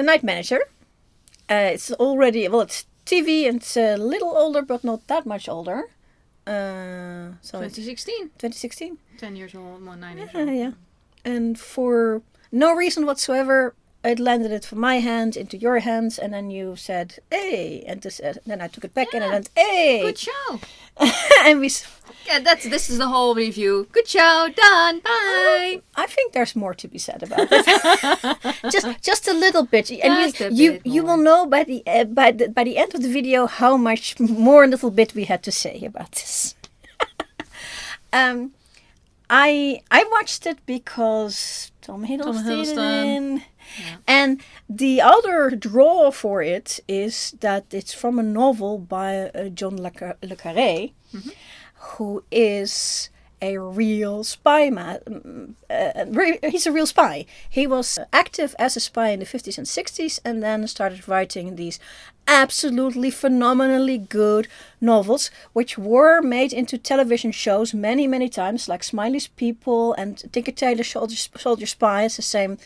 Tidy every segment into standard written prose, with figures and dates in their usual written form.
The Night Manager. It's already, it's TV and it's a little older, but not that much older. So 2016. 2016. 10 years old, 9 years old. Yeah. And for no reason whatsoever, it landed from my hand into your hands, and then you said, "Hey," and then I took it back and I went, "Hey, good show." And we. Yeah, this is the whole review. Good show, done, bye. I think there's more to be said about it. just a little bit, and you will know by the end of the video how much more little bit we had to say about this. I watched it because Tom Hiddleston. Yeah. And the other draw for it is that it's from a novel by John le Carré, who is a real spy man. He's a real spy. He was active as a spy in the 50s and 60s and then started writing these absolutely phenomenally good novels, which were made into television shows many, many times, like Smiley's People and Tinker Tailor Soldier Spy. It's the same,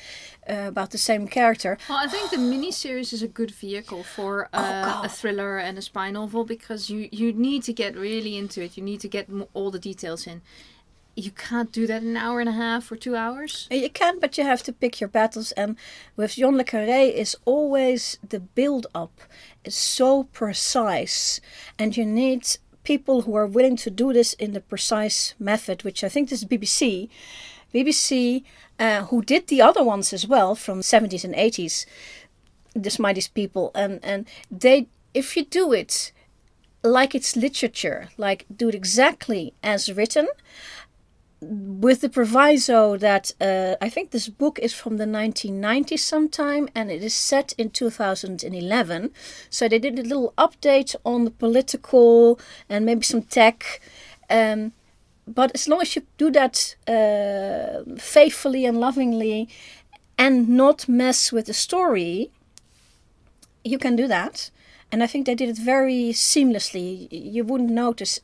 about the same character. Well, I think the miniseries is a good vehicle for a thriller and a spy novel, because you need to get really into it. You need to get all the details in. You can't do that in an hour and a half or 2 hours. You can, but you have to pick your battles. And with John le Carré is always the build-up is so precise. And you need people who are willing to do this in the precise method, which I think this is BBC. BBC, who did the other ones as well from 70s and 80s, the Smiley's People. And they, if you do it like it's literature, like do it exactly as written, with the proviso that I think this book is from the 1990s sometime, and it is set in 2011. So they did a little update on the political and maybe some tech. But as long as you do that faithfully and lovingly and not mess with the story, you can do that. And I think they did it very seamlessly. You wouldn't notice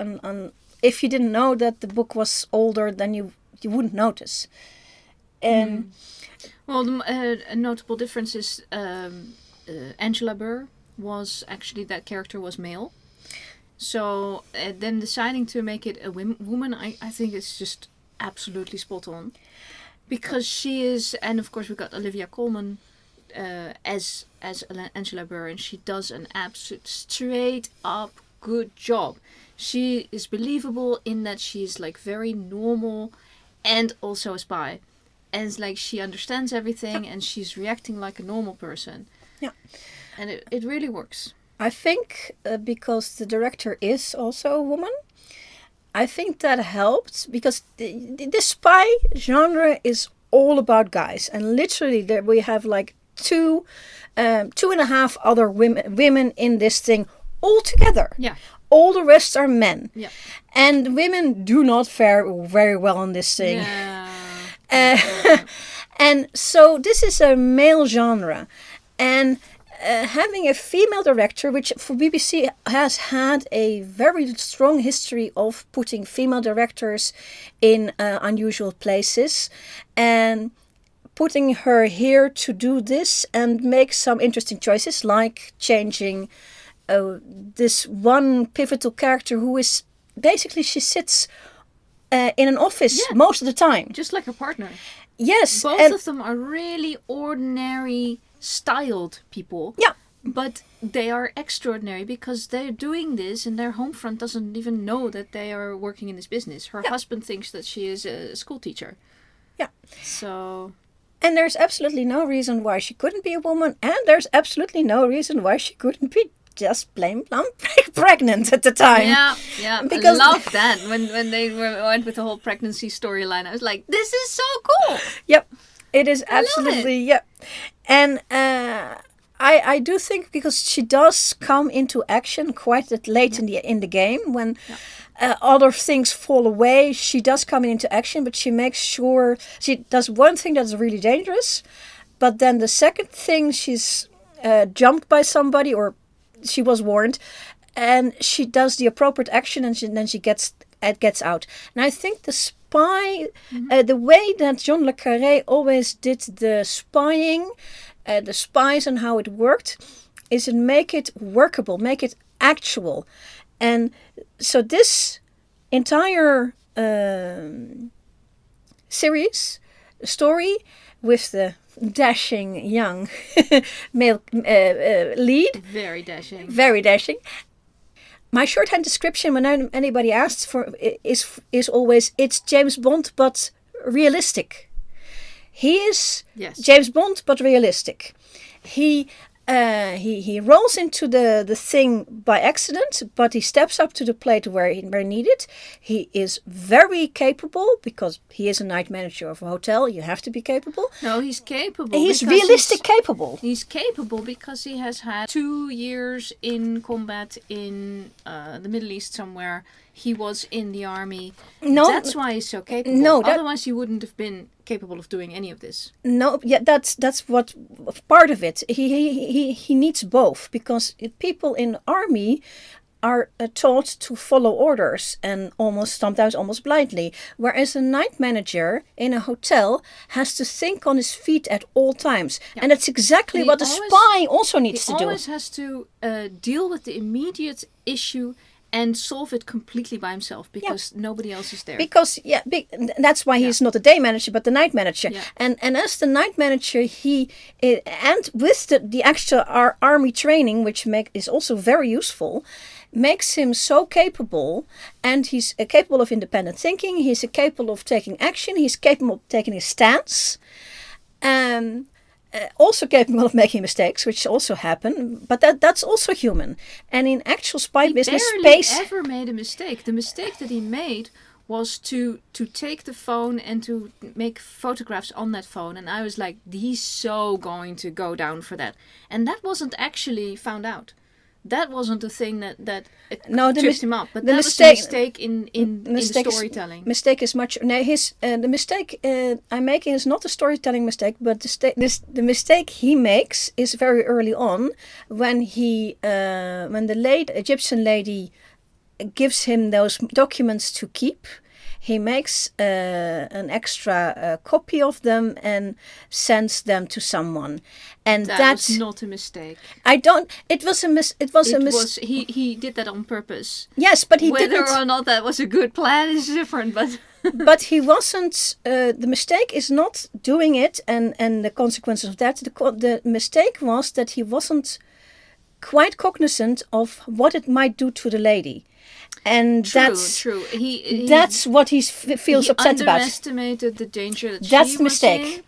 if you didn't know that the book was older, then you wouldn't notice. Well, a notable difference is Angela Burr was actually, that character was male. So them deciding to make it a woman, I think it's just absolutely spot on. Because she is, and of course we got Olivia Colman as Angela Burr, and she does an absolute straight up good job. She is believable in that she's like very normal and also a spy. And it's like she understands everything and she's reacting like a normal person. Yeah. And it really works. I think because the director is also a woman, I think that helped, because the spy genre is all about guys. And literally there we have like two and a half other women in this thing all together. Yeah. All the rest are men. Yeah. And women do not fare very well in this thing. Yeah. And so this is a male genre. And having a female director, which for BBC has had a very strong history of putting female directors in unusual places, and putting her here to do this and make some interesting choices, like changing this one pivotal character who is basically, she sits in an office most of the time. Just like her partner. Yes. Both of them are really ordinary styled people. Yeah. But they are extraordinary because they're doing this and their home front doesn't even know that they are working in this business. Her husband thinks that she is a school teacher. Yeah. So... And there's absolutely no reason why she couldn't be a woman, and there's absolutely no reason why she couldn't be just plain pregnant at the time. Yeah. Because I love that when they went with the whole pregnancy storyline. I was like, this is so cool. Yep, it is absolutely. Yep, and I do think because she does come into action quite late in the game when. Other things fall away. She does come into action, but she makes sure she does one thing that's really dangerous, but then the second thing she's jumped by somebody, or she was warned, and she does the appropriate action, and then she gets out. And I think the spy, the way that John le Carré always did the spying, the spies and how it worked, is to make it workable, make it actual. And so this entire story with the dashing young male lead. Very dashing. Very dashing. My shorthand description when anybody asks for is always, it's James Bond but realistic. He is James Bond but realistic. He rolls into the thing by accident, but he steps up to the plate where needed. He is very capable because he is a night manager of a hotel. You have to be capable. No, he's capable. He's realistic capable. He's capable because he has had 2 years in combat in the Middle East somewhere. He was in the army. No, that's why he's so capable. No, otherwise he wouldn't have been capable of doing any of this. No, yeah, that's what part of it. He needs both, because people in army are taught to follow orders and sometimes almost blindly, whereas a night manager in a hotel has to think on his feet at all times. Yeah. And that's exactly what a spy also needs to do. He always has to deal with the immediate issue and solve it completely by himself, because nobody else is there. Because that's why he's not a day manager but the night manager. Yeah. And as the night manager, and with the actual army training, which is also very useful, makes him so capable. And he's capable of independent thinking. He's capable of taking action. He's capable of taking a stance. Also capable of making mistakes, which also happen, but that's also human. And in actual spy business space, he ever made a mistake. The mistake that he made was to take the phone and to make photographs on that phone. And I was like, he's so going to go down for that. And that wasn't actually found out. That wasn't the thing that tripped him up. But that was a mistake in storytelling. Mistake is much. No, the mistake I'm making is not a storytelling mistake, but the mistake he makes is very early on when the late Egyptian lady gives him those documents to keep. He makes an extra copy of them and sends them to someone, and that's not a mistake. It was a mistake. He did that on purpose. Yes, but whether or not that was a good plan is different. But but he wasn't. The mistake is not doing it, and the consequences of that. The mistake was that he wasn't quite cognizant of what it might do to the lady. And that's what he feels upset about. He underestimated the danger that she was in,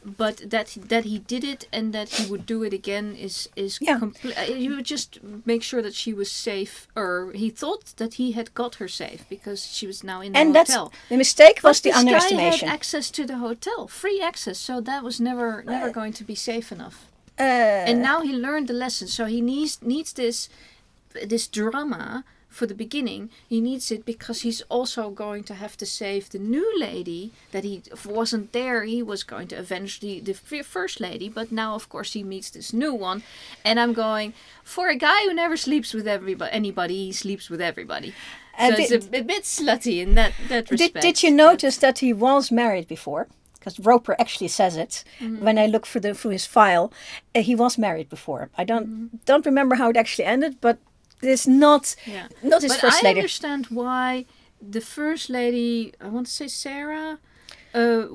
but that he did it and that he would do it again is he would just make sure that she was safe, or he thought that he had got her safe because she was now in the hotel. The mistake was the underestimation. This guy had access to the hotel, free access, so that was never going to be safe enough. And now he learned the lesson, so he needs this drama. For the beginning, he needs it because he's also going to have to save the new lady that he wasn't there. He was going to avenge the first lady, but now, of course, he meets this new one. And I'm going, for a guy who never sleeps with anybody, he sleeps with everybody. So it's a bit slutty in that respect. Did you notice that he was married before? Because Roper actually says it. Mm-hmm. When I look through his file, he was married before. I don't remember how it actually ended, but it's not his first lady. I understand why the first lady, I want to say Sarah?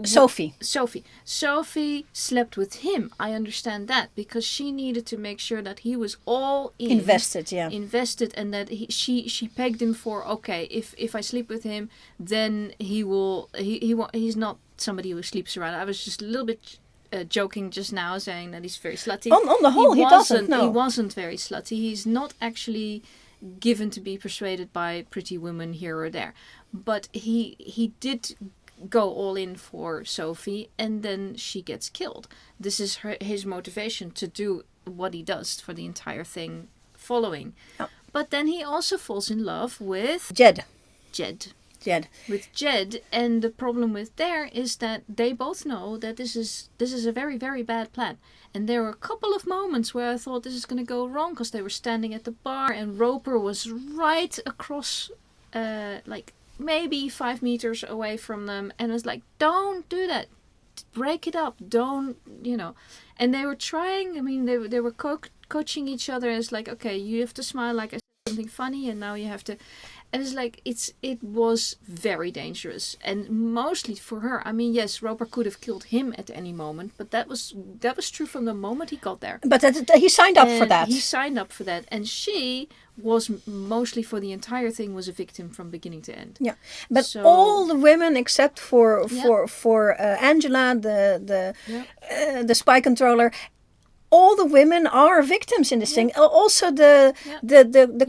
Sophie. Sophie slept with him. I understand that because she needed to make sure that he was all invested, and that she pegged him for, okay, if I sleep with him, then he's not somebody who sleeps around. I was just a little bit joking just now, saying that he's very slutty. On the whole, he doesn't. No. He wasn't very slutty. He's not actually given to be persuaded by pretty women here or there. But he did go all in for Sophie, and then she gets killed. This is his motivation to do what he does for the entire thing following. Oh. But then he also falls in love with Jed. With Jed, and the problem with there is that they both know that this is a very, very bad plan. And there were a couple of moments where I thought this is going to go wrong, because they were standing at the bar and Roper was right across, like maybe 5 meters away from them, and was like, "Don't do that, break it up, don't, And they were trying. I mean, they were coaching each other as like, okay, you have to smile like I said something funny, and now you have to. And it's like it was very dangerous, and mostly for her. I mean, yes, Roper could have killed him at any moment, but that was true from the moment he got there. But he signed up for that. He signed up for that, and she was mostly for the entire thing was a victim from beginning to end. Yeah, but all the women except for Angela, the spy controller. All the women are victims in this thing. Also, the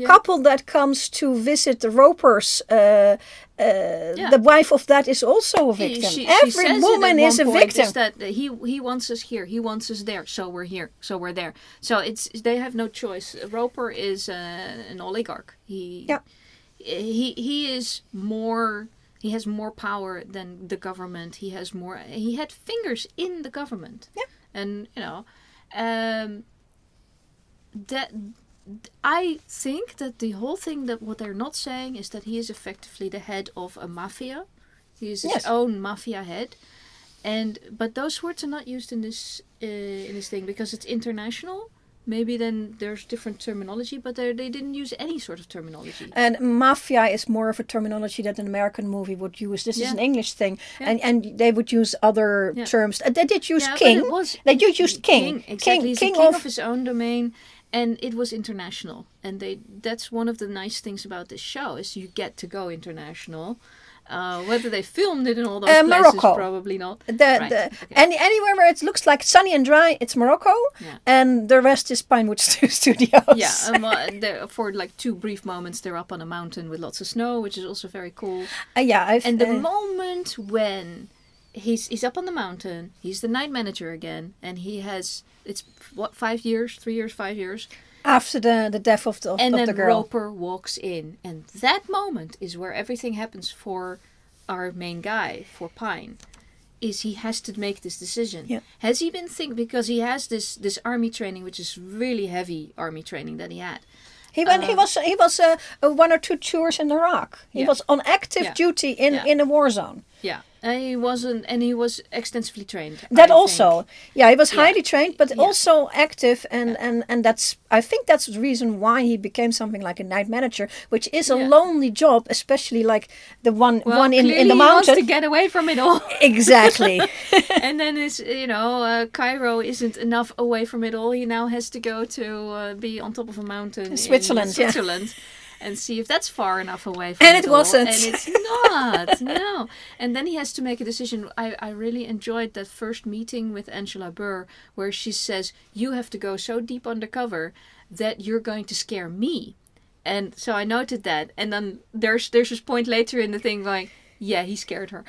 couple that comes to visit the Ropers, the wife of that is also a victim. Every woman is a victim. Is that he wants us here, he wants us there, so we're here, so we're there. So they have no choice. Roper is an oligarch. He is more. He has more power than the government. He has more. He had fingers in the government. Yeah, and that I think that the whole thing, that what they're not saying is that he is effectively the head of a mafia. He is his own mafia head, but those words are not used in this thing because it's international. Maybe then there's different terminology, but they didn't use any sort of terminology. And mafia is more of a terminology that an American movie would use. This is an English thing, and they would use other terms. They did use king. They used king. Exactly. He's king of his own domain, and it was international. And that's one of the nice things about this show is you get to go international. Whether they filmed it in all those places, Morocco. Probably not. Anywhere where it looks like sunny and dry, it's Morocco, and the rest is Pinewood Studios. Yeah, for like 2 brief moments, they're up on a mountain with lots of snow, which is also very cool. And the moment when he's up on the mountain, he's the night manager again, and he has 5 years, 3 years, 5 years. After the death of the girl. And then Roper walks in. And that moment is where everything happens for our main guy, for Pine. Is he has to make this decision. Yeah. Has he been because he has this army training, which is really heavy army training that he had. He was 1 or 2 tours in Iraq. He was on active duty in a war zone. Yeah. And he was extensively trained. That also. Yeah, he was highly trained, but also active, and I think that's the reason why he became something like a night manager, which is a lonely job, especially like the one in the mountain. He wants to get away from it all. Exactly. And then Cairo isn't enough away from it all. He now has to go to be on top of a mountain in Switzerland. And see if that's far enough away from it. And it wasn't. And it's not. No. And then he has to make a decision. I really enjoyed that first meeting with Angela Burr, where she says, you have to go so deep undercover that you're going to scare me. And so I noted that. And then there's this point later in the thing going, yeah, he scared her.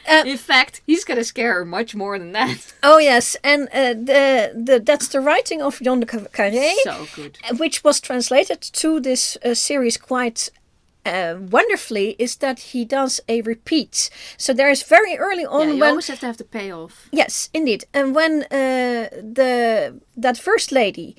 In fact, he's going to scare her much more than that. Oh, yes. And that's the writing of John le Carré. So good. Which was translated to this series quite wonderfully, is that he does a repeat. So there is very early on you always have to have the payoff. Yes, indeed. And when that first lady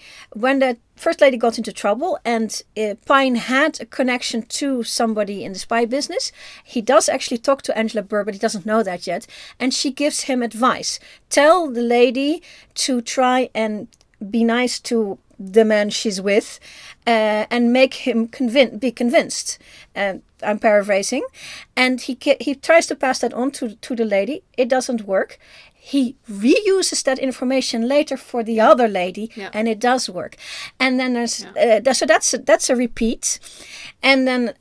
got into trouble, and Pine had a connection to somebody in the spy business, he does actually talk to Angela Burr, but he doesn't know that yet. And she gives him advice. Tell the lady to try and be nice to the man she's with, and make him be convinced. I'm paraphrasing. And he tries to pass that on to the lady. It doesn't work. He reuses that information later for the other lady, and it does work. And then there's so that's a repeat. And then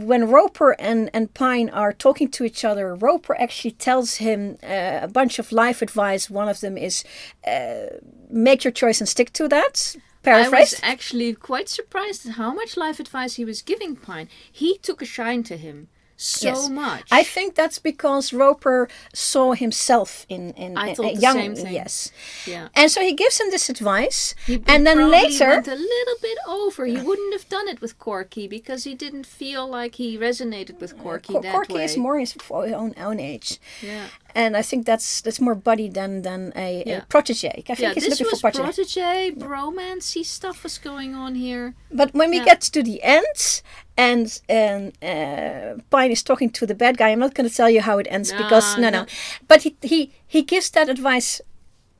when Roper and Pine are talking to each other, Roper actually tells him a bunch of life advice. One of them is make your choice and stick to that. Paraphrased. I was actually quite surprised at how much life advice he was giving Pine. He took a shine to him. So much. I think that's because Roper saw himself in I thought the young. Same thing. Yes. Yeah. And so he gives him this advice, and then later went a little bit over. He wouldn't have done it with Corky because he didn't feel like he resonated with Corky that Corky way. Is more his own age. Yeah. And I think that's more buddy than a protege. I think he's looking for protege, bromance-y stuff was going on here. But when we get to the end, and Pine is talking to the bad guy, I'm not going to tell you how it ends because no. But he gives that advice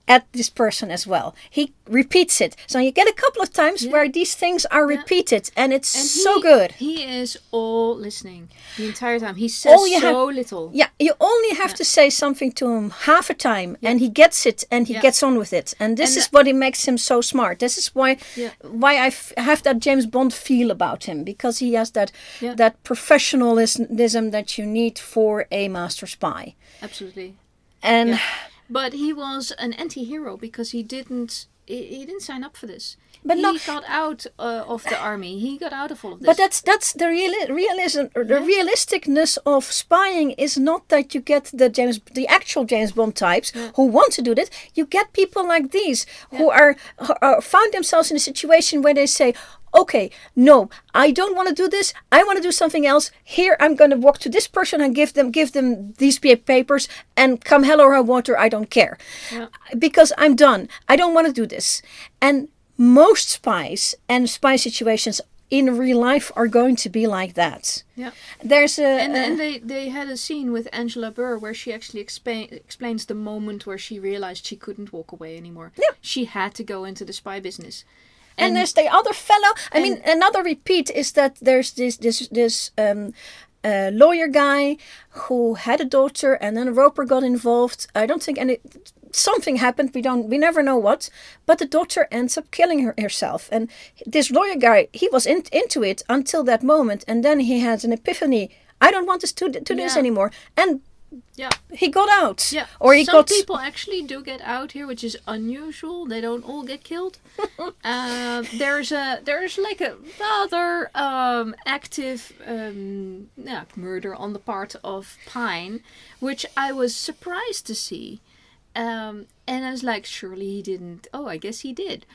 at this person as well. He repeats it. So you get a couple of times where these things are repeated, and it's so good. He is all listening the entire time. He says little. Yeah, you only have to say something to him half a time, and he gets it, and he gets on with it. And this is what makes him so smart. This is why I have that James Bond feel about him, because he has that professionalism that you need for a master spy. Absolutely. And but he was an anti-hero because he didn't sign up for this. But he got out of the army. He got out of all of this. But that's the realism. The realisticness of spying is not that you get the actual James Bond types who want to do this. You get people like these who are found themselves in a situation where they say, okay, no, I don't want to do this. I want to do something else. Here, I'm going to walk to this person and give them these papers, and come hell or high water, I don't care. Yeah. Because I'm done. I don't want to do this. And most spies and spy situations in real life are going to be like that. Yeah. There's and they had a scene with Angela Burr where she actually explains the moment where she realized she couldn't walk away anymore. Yeah. She had to go into the spy business. And there's the other fellow. I mean, another repeat is that there's this lawyer guy who had a daughter, and then Roper got involved. I don't think something happened. We never know what. But the daughter ends up killing herself. And this lawyer guy, he was into it until that moment, and then he has an epiphany. I don't want to do this anymore. And he got out. Yeah. Or Some people actually do get out here, which is unusual. They don't all get killed. There's like a rather active murder on the part of Pine, which I was surprised to see. And I was like, surely he didn't. Oh, I guess he did.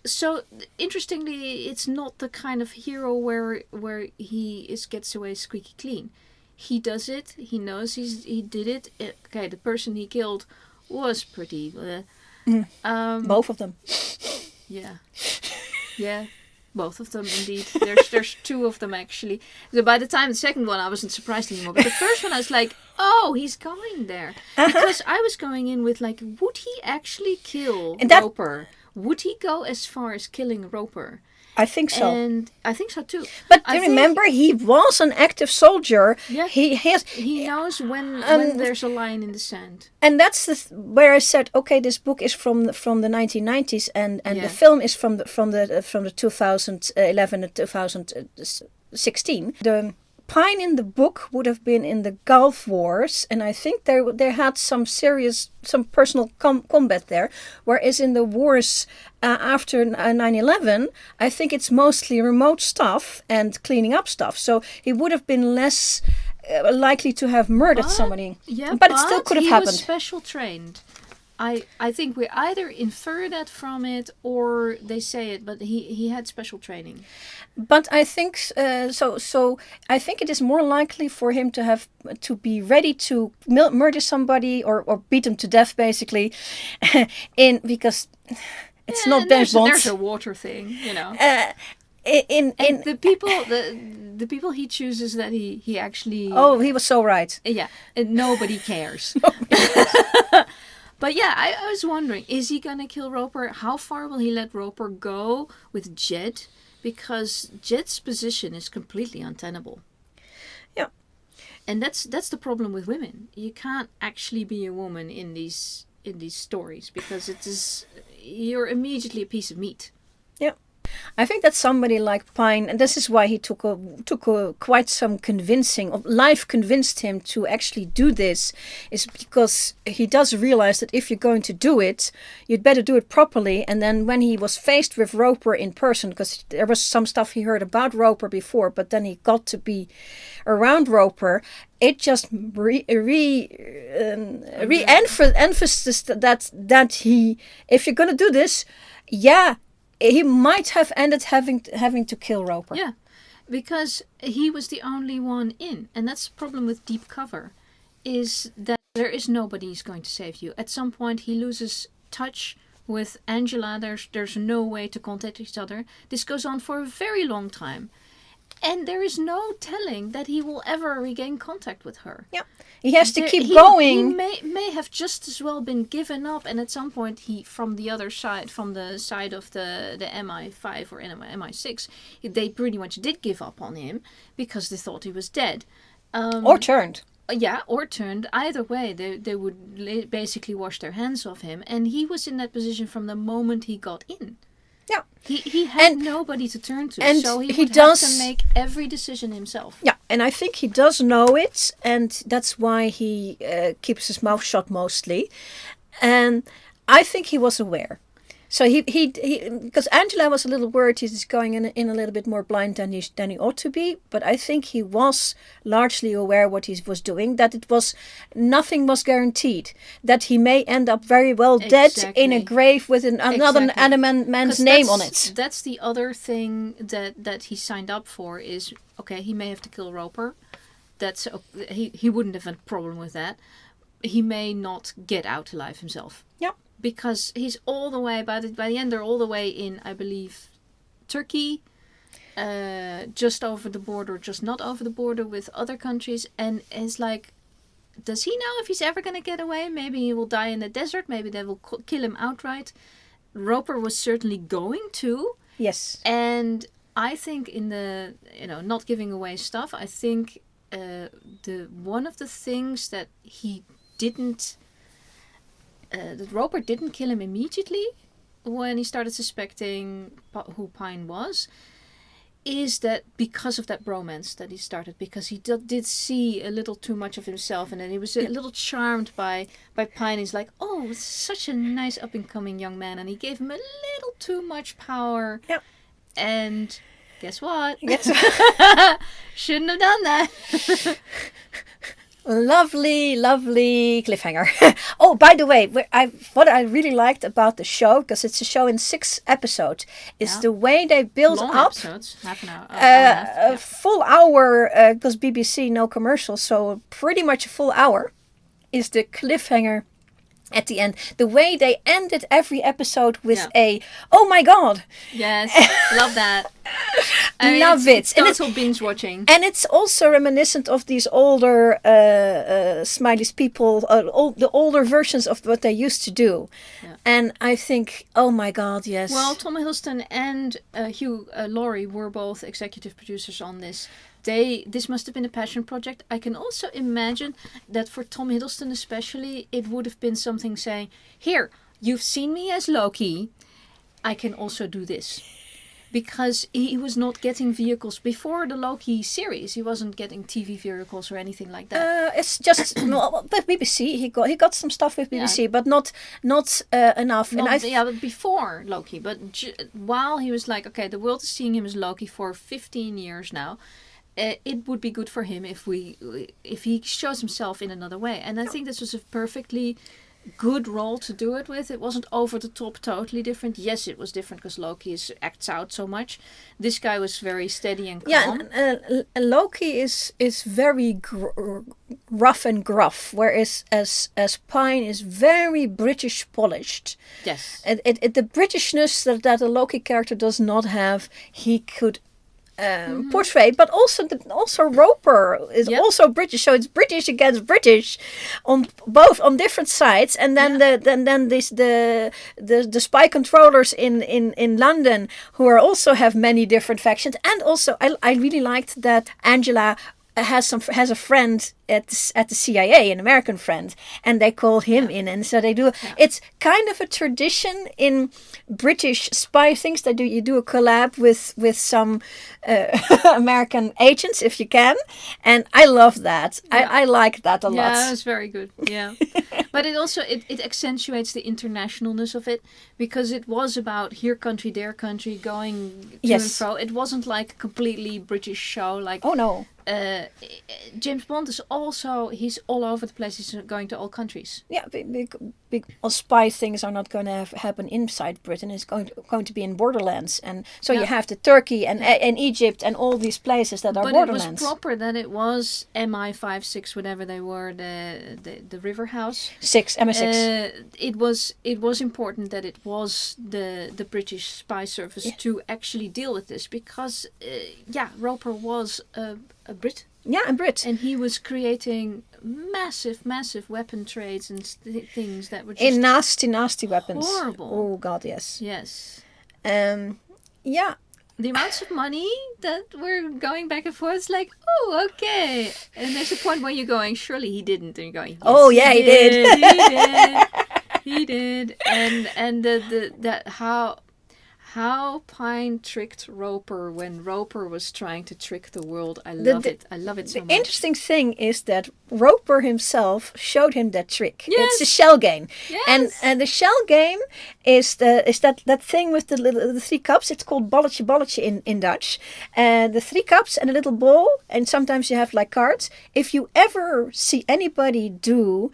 So interestingly, it's not the kind of hero where he gets away squeaky clean. He does it. He knows he did it. Okay, the person he killed was pretty. Both of them. Yeah, both of them indeed. There's two of them actually. So by the time the second one, I wasn't surprised anymore. But the first one, I was like, oh, he's going there, because I was going in with like, would he actually kill Roper? Would he go as far as killing Roper? I think so. And I think so too. But remember, he was an active soldier. Yeah. He knows when there's a line in the sand. And that's where I said, okay, this book is from the 1990s, and the film is from the 2011 to 2016. The Pine in the book would have been in the Gulf Wars, and I think they had some personal combat there. Whereas in the wars after 9/11, I think it's mostly remote stuff and cleaning up stuff. So he would have been less likely to have murdered somebody. Yeah, but it still could have happened. He was special trained. I think we either infer that from it or they say it, but he had special training. But I think so I think it is more likely for him to be ready to murder somebody or beat them to death, basically, because it's not James Bond. There's a water thing, you know. In the people he chooses that he actually. Oh, he was so right. Yeah, and nobody cares. But yeah, I was wondering, is he gonna kill Roper? How far will he let Roper go with Jed? Because Jed's position is completely untenable. Yeah. And that's the problem with women. You can't actually be a woman in these stories, because you're immediately a piece of meat. Yeah. I think that somebody like Pine, and this is why he took quite some convincing. Life convinced him to actually do this, is because he does realize that if you're going to do it, you'd better do it properly. And then when he was faced with Roper in person, because there was some stuff he heard about Roper before, but then he got to be around Roper, it just re-emphasized that he, if you're going to do this, he might have ended having to kill Roper. Yeah, because he was the only one in. And that's the problem with deep cover, is that there is nobody who's going to save you. At some point, he loses touch with Angela. There's no way to contact each other. This goes on for a very long time. And there is no telling that he will ever regain contact with her. Yeah. He has to keep going. He may have just as well been given up, and at some point from the side of the MI5 or MI6, they pretty much did give up on him because they thought he was dead. Or turned. Yeah, or turned. Either way, they would basically wash their hands off him, and he was in that position from the moment he got in. Yeah. He had nobody to turn to, and so he would have to make every decision himself. Yeah, and I think he does know it, and that's why he keeps his mouth shut mostly. And I think he was aware. So he because Angela was a little worried he's going in a little bit more blind than he ought to be, but I think he was largely aware what he was doing, that nothing was guaranteed, that he may end up very well dead in a grave with another adamant man's name on it. That's the other thing that he signed up for is, okay, he may have to kill Roper. That's he wouldn't have a problem with that. He may not get out alive himself. Yeah. Because he's all the way, by the end they're all the way in, I believe, Turkey, just over the border, just not over the border with other countries. And it's like, does he know if he's ever going to get away? Maybe he will die in the desert. Maybe they will kill him outright. Roper was certainly going to. Yes. And I think in the, not giving away stuff, I think one of the things that he didn't... that Roper didn't kill him immediately when he started suspecting who Pine was, is that because of that bromance that he started, because he did see a little too much of himself, and then he was a little charmed by Pine. He's like, oh, such a nice up-and-coming young man, and he gave him a little too much power. Yeah. And guess what? Yes. Shouldn't have done that. Lovely cliffhanger. Oh, by the way, what I really liked about the show, because it's a show in 6 episodes, is the way they build Long up episodes, half an hour, a full hour, because BBC no commercials, so pretty much a full hour is the cliffhanger at the end. The way they ended every episode with oh my god. Yes, love that. Love it. And it's total binge watching. And it's also reminiscent of these older Smiley's people, the older versions of what they used to do. Yeah. And I think, oh my god, yes. Well, Tom Hiddleston and Hugh Laurie were both executive producers on this. This must have been a passion project. I can also imagine that for Tom Hiddleston especially, it would have been something saying, here, you've seen me as Loki, I can also do this. Because he was not getting vehicles before the Loki series. He wasn't getting TV vehicles or anything like that. It's just with BBC. He got some stuff with BBC, but not enough. But before Loki. But while he was like, okay, the world is seeing him as Loki for 15 years now. It would be good for him if he shows himself in another way. And I think this was a perfectly good role to do it with. It wasn't over the top, totally different. Yes, it was different because Loki acts out so much. This guy was very steady and calm. Yeah, and Loki is very rough and gruff, whereas as Pine is very British polished. Yes. The Britishness that a Loki character does not have, he could portray, but also Roper is also British, so it's British against British on different sides, and then the spy controllers in London who also have many different factions, and also I really liked that Angela has a friend at the CIA, an American friend, and they call him in, and so they do. Yeah. It's kind of a tradition in British spy things. You do a collab with some American agents if you can, and I love that. Yeah. I like that a lot. Yeah, it's very good. Yeah, but it also it accentuates the internationalness of it, because it was about here country, there country, going to and fro. It wasn't like a completely British show. Like oh no. James Bond is also, he's all over the place. He's going to all countries. Yeah, big spy things are not going to happen inside Britain. It's going to be in borderlands, and so you have the Turkey and Egypt and all these places that are borderlands. But it was proper that it was MI5, 6, whatever they were, the river house. MI6. It was important that it was the British spy service to actually deal with this because Roper was a Brit. Yeah, a Brit. And he was creating massive weapon trades and things that were just nasty weapons. Horrible. Oh God, yes. Yes. Yeah. The amounts of money that were going back and forth, like, oh, okay. And there's a point where you're going, surely he didn't. And you're going, yes, oh yeah, he did. He did. And how Pine tricked Roper when Roper was trying to trick the world. I love it. I love it so much. The interesting thing is that Roper himself showed him that trick. Yes. It's a shell game. Yes. And the shell game is that thing with the 3 cups. It's called balletje in Dutch. The 3 cups and a little ball, and sometimes you have like cards. If you ever see anybody do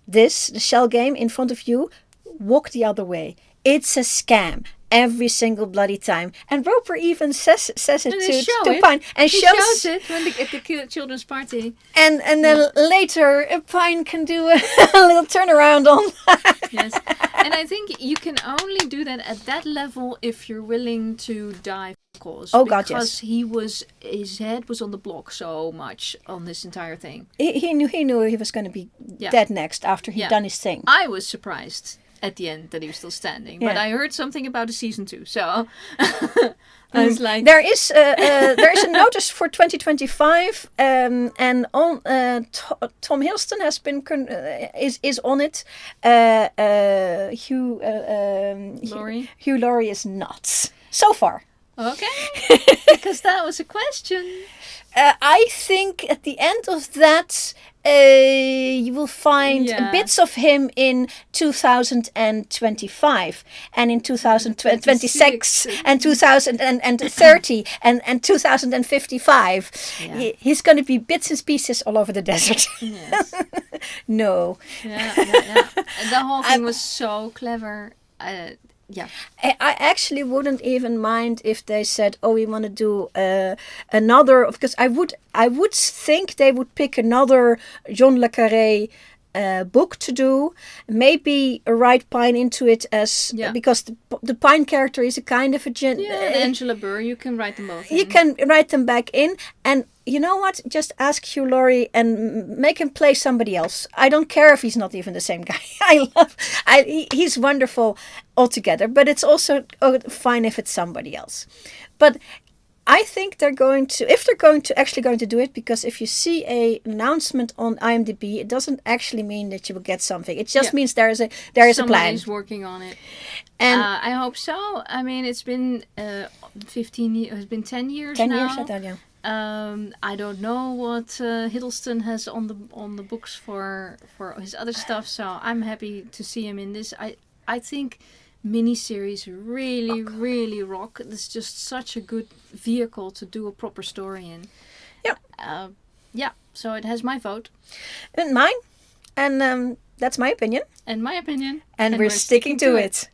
the shell game in front of you, walk the other way. It's a scam. Every single bloody time, and Roper even says it to Pine, and he shows it when at the children's party. And then later, Pine can do a little turnaround on that. Yes, and I think you can only do that at that level if you're willing to die for cause. Oh God, yes. Because his head was on the block so much on this entire thing. He knew he was going to be dead next after he'd done his thing. I was surprised at the end that he was still standing, but I heard something about a season 2, so I was like, there is a notice for 2025, and on Tom Hiddleston has been is on it. Hugh Laurie is not so far. Okay, because that was a question. I think at the end of that, you will find bits of him in 2025 and in 2026 and 2030 and 2055. Yeah. He's going to be bits and pieces all over the desert. Yes. No. Yeah. The whole thing was so clever. Yeah, I actually wouldn't even mind if they said, "Oh, we want to do another," because I would think they would pick another John le Carré book to do, maybe write Pine into it because the Pine character is a kind of a Angela Burr. You can write them both. You can write them back in, and you know what? Just ask Hugh Laurie and make him play somebody else. I don't care if he's not even the same guy. He's wonderful altogether, but it's also fine if it's somebody else. But I think they're going to actually do it, because if you see an announcement on IMDb, it doesn't actually mean that you will get something. It just means there is a plan. Somebody's working on it, and I hope so. I mean, it's been 15 years. It's been 10 years. 10 now. years, I thought, yeah. I don't know what Hiddleston has on the books for his other stuff, so I'm happy to see him in this. I think miniseries really rock. It's just such a good vehicle to do a proper story in. Yeah. So it has my vote. And mine. And that's my opinion. And my opinion. And we're sticking to it.